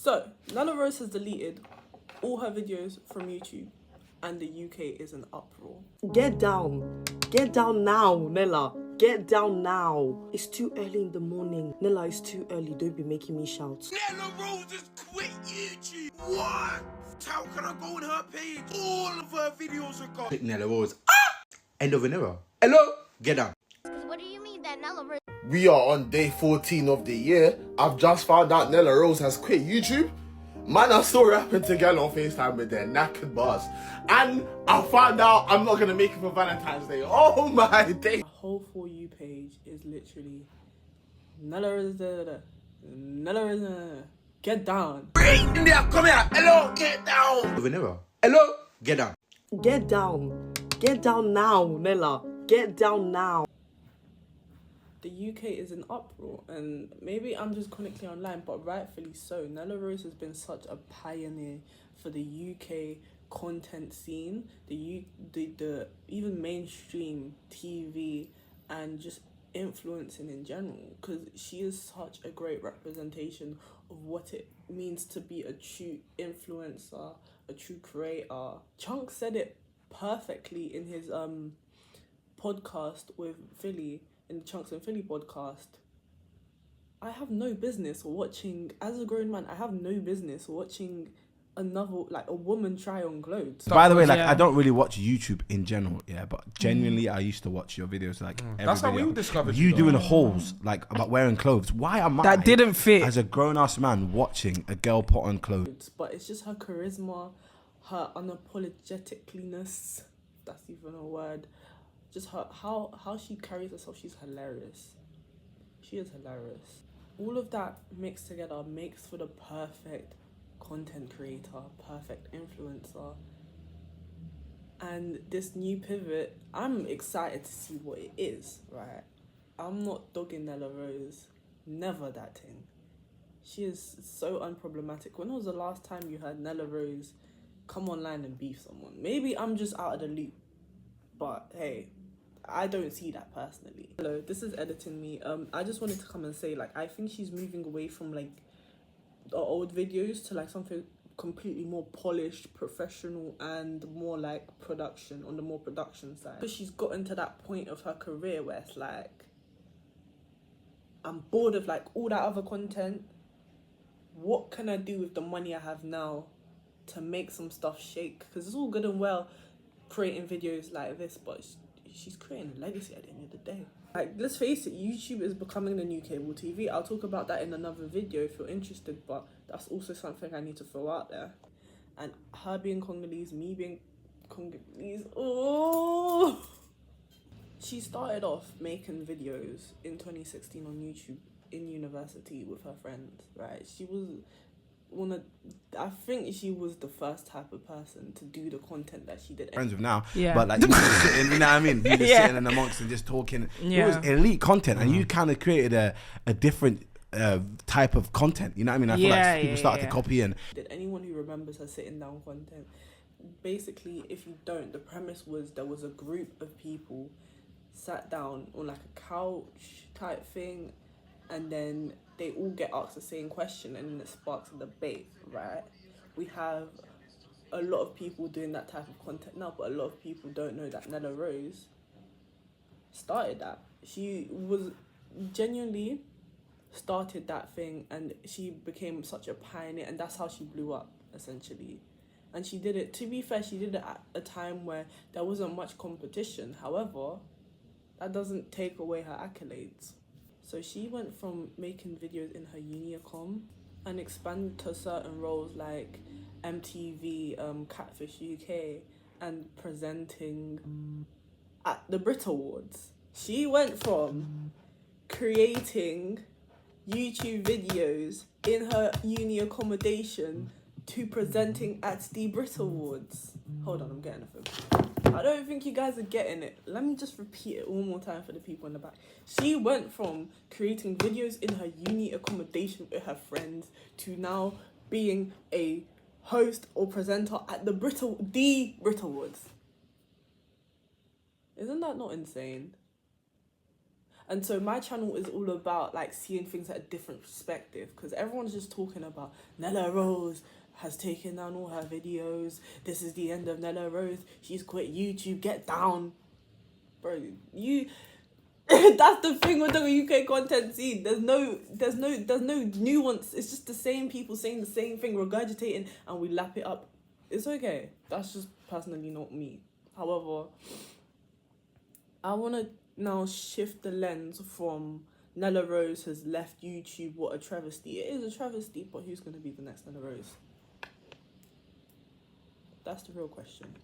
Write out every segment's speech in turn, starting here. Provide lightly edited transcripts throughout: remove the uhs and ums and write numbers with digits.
So, Nella Rose has deleted all her videos from YouTube and the UK is an uproar. Get down. Get down now, Nella. Get down now. It's too early in the morning. Nella, it's too early. Don't be making me shout. Nella Rose has quit YouTube. What? How can I go on her page? All of her videos are gone. Nella Rose. End of an era. Hello? Get down. What do you mean that Nella Rose? We are on day 14 of the year. I've just found out Nella Rose has quit YouTube. Man, I still rapping together on FaceTime with their knackered bars. And I found out I'm not going to make it for Valentine's Day. Oh my day. My whole For You page is literally Nella Rose, Nella Rose, get down. Bring there, come here. Hello, get down. End of an era. Hello? Get down. Get down. Get down now, Nella. Get down now. The UK is an uproar, and maybe I'm just chronically online, but rightfully so. Nella Rose has been such a pioneer for the UK content scene, the even mainstream TV, and just influencing in general, because she is such a great representation of what it means to be a true influencer, a true creator. Chunk said it perfectly in his podcast with Philly, in the Chunks and Philly podcast. I have no business watching, as a grown man, I have no business watching another, like, a woman try on clothes. By the way, like, I don't really watch YouTube in general, yeah, but genuinely I used to watch your videos, like every That's how video. we discovered you you, doing hauls, like, about wearing clothes. Why am I, That didn't fit. as a grown-ass man, watching a girl put on clothes? But it's just her charisma, her unapologeticness, if that's even a word, just her how she carries herself. She's hilarious. She is hilarious. All of that mixed together makes for the perfect content creator, perfect influencer. And this new pivot, I'm excited to see what it is, right? I'm not dogging Nella Rose. Never that thing. She is so unproblematic. When was the last time you heard Nella Rose come online and beef someone? Maybe I'm just out of the loop, but hey, I don't see that personally. Hello, this is editing me. I just wanted to come and say, like, I think she's moving away from, like, the old videos to, like, something completely more polished, professional, and more, like, production, on the more production side. Because she's gotten to that point of her career where it's like, I'm bored of, like, all that other content. What can I do with the money I have now to make some stuff shake? Because it's all good and well creating videos like this, but she's creating a legacy at the end of the day. Like, let's face it, YouTube is becoming the new cable TV. I'll talk about that in another video if you're interested, but that's also something I need to throw out there. And her being Congolese, me being Congolese, oh! She started off making videos in 2016 on YouTube in university with her friends, right? She was I think she was the first type of person to do the content that she did. Friends with now, Yeah. but like, you just sitting, you know what I mean? You just Yeah. sitting in amongst and just talking. Yeah. It was elite content, and you kind of created a different type of content. You know what I mean? I feel like people started to copy and. Did anyone who remembers her sitting down content? Basically, if you don't, the premise was there was a group of people sat down on like a couch type thing, and then they all get asked the same question, and then it sparks a debate, right? We have a lot of people doing that type of content now, but a lot of people don't know that Nella Rose started that. She was genuinely started that thing, and she became such a pioneer, and that's how she blew up, essentially. And she did it, to be fair, she did it at a time where there wasn't much competition. However, that doesn't take away her accolades. So she went from making videos in her Uniacom and expanded to certain roles like MTV, Catfish UK, and presenting at the Brit Awards. She went from creating YouTube videos in her uni accommodation to presenting at the Brit Awards. Hold on, I'm getting a phone. I don't think you guys are getting it. Let me just repeat it one more time for the people in the back. She went from creating videos in her uni accommodation with her friends to now being a host or presenter at the Brit Awards. Isn't that not insane? And so my channel is all about like seeing things at a different perspective, because everyone's just talking about Nella Rose has taken down all her videos. This is the end of Nella Rose. She's quit YouTube. Get down, bro. You. That's the thing with the UK content scene. There's no nuance. It's just the same people saying the same thing, regurgitating, and we lap it up. It's okay. That's just personally not me. However, I want to now shift the lens from Nella Rose has left YouTube. What a travesty. It is a travesty, but who's going to be the next Nella Rose? That's the real question.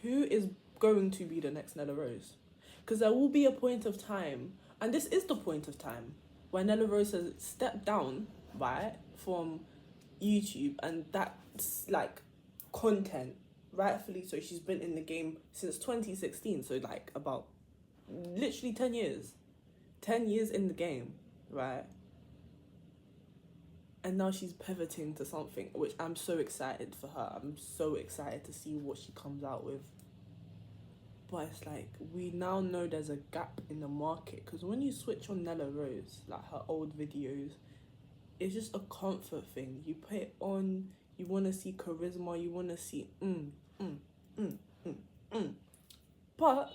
Who is going to be the next Nella Rose? Because there will be a point of time, and this is the point of time, where Nella Rose has stepped down, right, from YouTube, and that's like content, rightfully so. She's been in the game since 2016, so like about literally 10 years. 10 years in the game, right? And now she's pivoting to something, which I'm so excited for her. I'm so excited to see what she comes out with. But it's like, we now know there's a gap in the market, because when you switch on Nella Rose, like her old videos, it's just a comfort thing. You put it on, you want to see charisma, you want to see But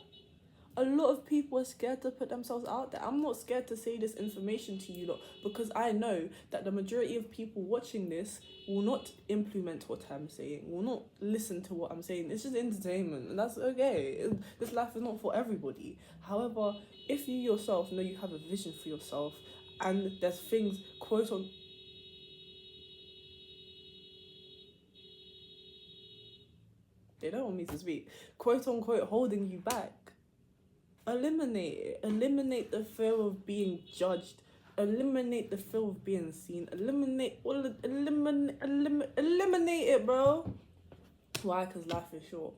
a lot of people are scared to put themselves out there. I'm not scared to say this information to you lot, because I know that the majority of people watching this will not implement what I'm saying, will not listen to what I'm saying. It's just entertainment, and that's okay. This life is not for everybody. However, if you yourself know you have a vision for yourself, and there's things, quote on... They don't want me to speak. Quote unquote, holding you back. Eliminate it. Eliminate the fear of being judged. Eliminate the fear of being seen. Eliminate it, bro. Why? Because life is short.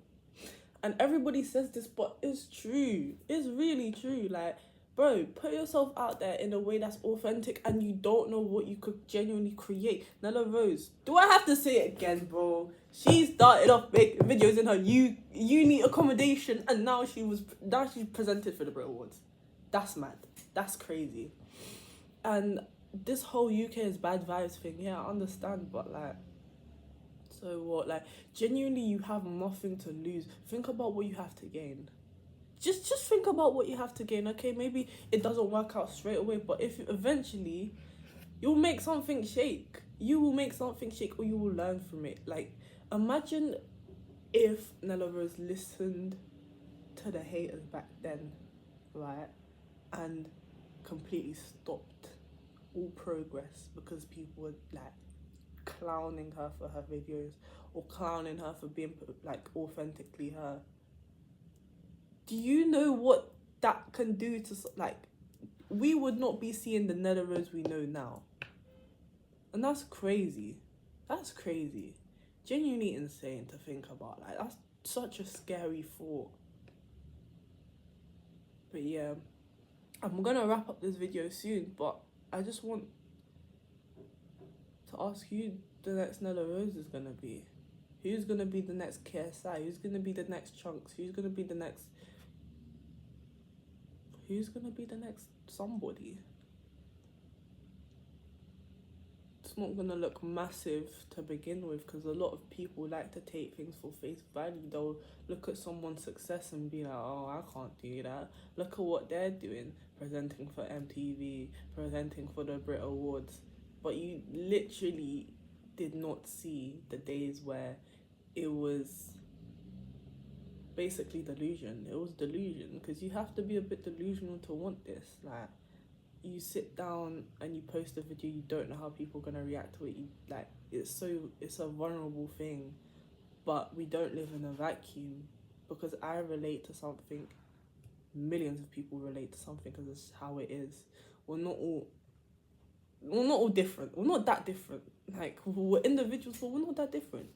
And everybody says this, but it's true. It's really true. Like, bro, put yourself out there in a way that's authentic, and you don't know what you could genuinely create. Nella Rose, do I have to say it again, bro? She started off making videos in her uni accommodation, and now she's presented for the Brit Awards. That's mad. That's crazy. And this whole UK is bad vibes thing, yeah, I understand, but like, so what? Like, genuinely, you have nothing to lose. Think about what you have to gain. Just think about what you have to gain. Okay, maybe it doesn't work out straight away, but if eventually you'll make something shake. You will make something shake, or you will learn from it. Like, imagine if Nella Rose listened to the haters back then, right, and completely stopped all progress because people were like clowning her for her videos, or clowning her for being like authentically her. Do you know what that can do to, like, we would not be seeing the Nella Rose we know now. And that's crazy. That's crazy. Genuinely insane to think about. Like, that's such a scary thought. But yeah, I'm gonna wrap up this video soon, but I just want to ask who the next Nella Rose is gonna be. Who's gonna be the next KSI? Who's gonna be the next Chunks? Who's gonna be the next somebody? It's not gonna look massive to begin with, because a lot of people like to take things for face value. They'll look at someone's success and be like, oh, I can't do that. Look at what they're doing, presenting for MTV, presenting for the Brit Awards. But you literally did not see the days where it was basically delusion. It was delusion, because you have to be a bit delusional to want this. Like, you sit down and you post a video, you don't know how people are gonna react to it. You, like, it's a vulnerable thing, but we don't live in a vacuum, because I relate to something, millions of people relate to something, because it's how it is. We're not all different. We're not that different. Like, we're individuals, but we're not that different.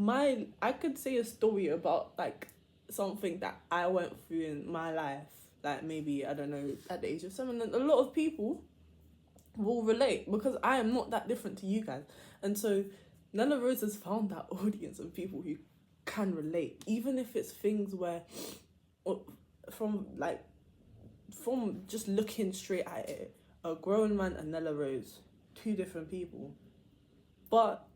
I could say a story about like something that I went through in my life, like maybe, I don't know, at the age of 7, and a lot of people will relate, because I am not that different to you guys. And so Nella Rose has found that audience of people who can relate, even if it's things where, from like from just looking straight at it, a grown man and Nella Rose, two different people. But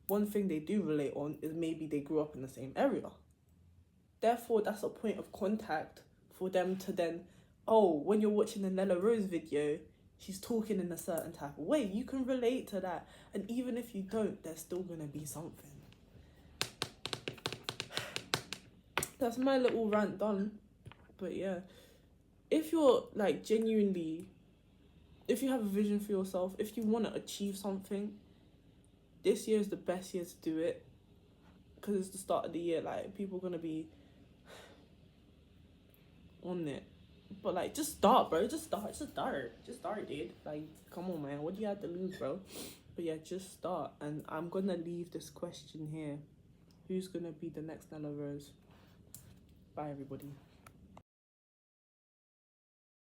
one thing they do relate on is maybe they grew up in the same area. Therefore, that's a point of contact for them to then, oh, when you're watching the Nella Rose video, she's talking in a certain type of way. You can relate to that. And even if you don't, there's still going to be something. That's my little rant done. But yeah, if you're like genuinely, if you have a vision for yourself, if you want to achieve something, this year is the best year to do it. Because it's the start of the year, like, people are going to be on it. But like, just start, bro. Just start, dude. Like, come on, man. What do you have to lose, bro? But yeah, just start. And I'm going to leave this question here. Who's going to be the next Nella Rose? Bye, everybody.